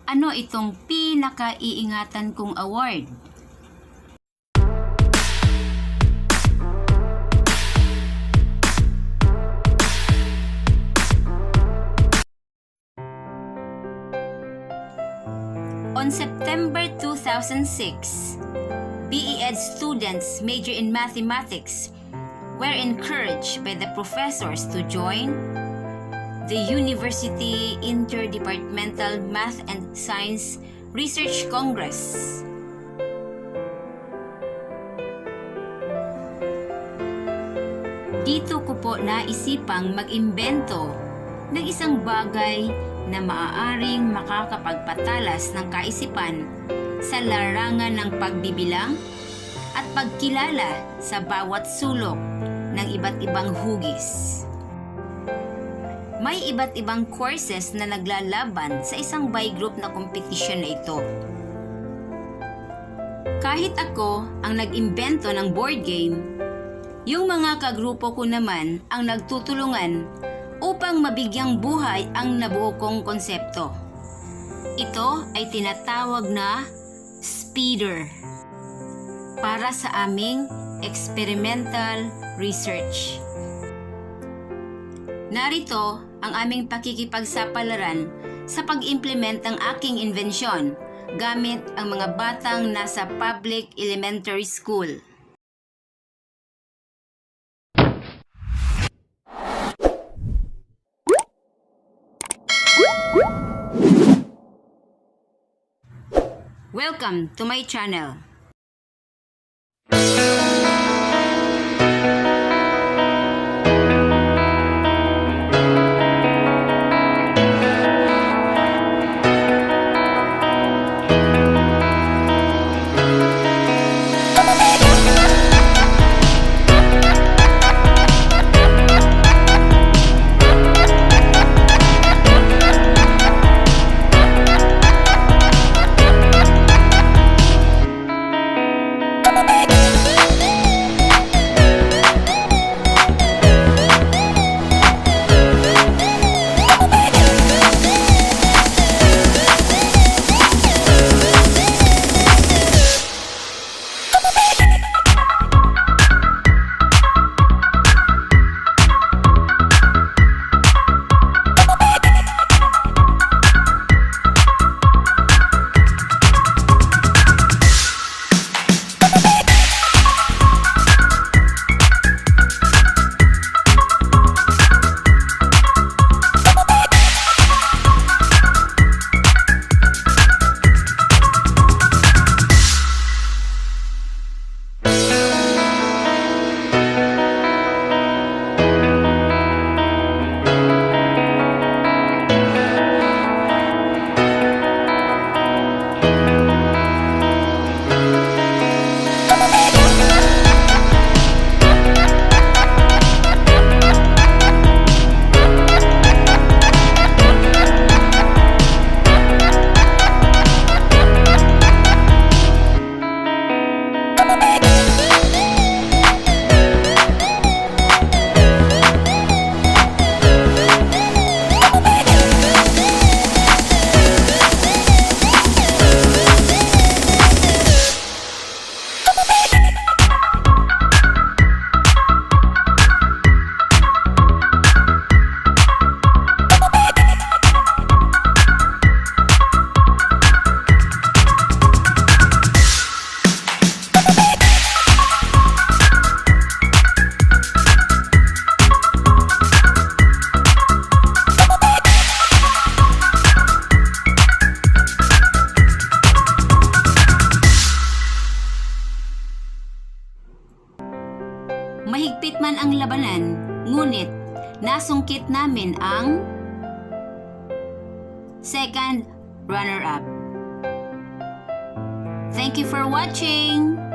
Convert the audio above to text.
Ano itong pinaka-iingatan kong award? On September 2006, BE-Ed students major in mathematics were encouraged by the professors to join the University Interdepartmental Math and Science Research Congress. Dito ko po naisipang mag-imbento ng isang bagay na maaaring makakapagpatalas ng kaisipan sa larangan ng pagbibilang at pagkilala sa bawat sulok ng iba't ibang hugis. May iba't ibang courses na naglalaban sa isang by group na kompetisyon na ito. Kahit ako ang nag-imbento ng board game, yung mga kagrupo ko naman ang nagtutulungan upang mabigyang buhay ang nabuo kong konsepto. Ito ay tinatawag na speeder para sa aming experimental research. Narito ang aming pakikipagsapalaran sa pag-implement ng aking invention gamit ang mga batang nasa public elementary school. Welcome to my channel. Mahigpit man ang labanan, ngunit nasungkit namin ang second runner-up. Thank you for watching!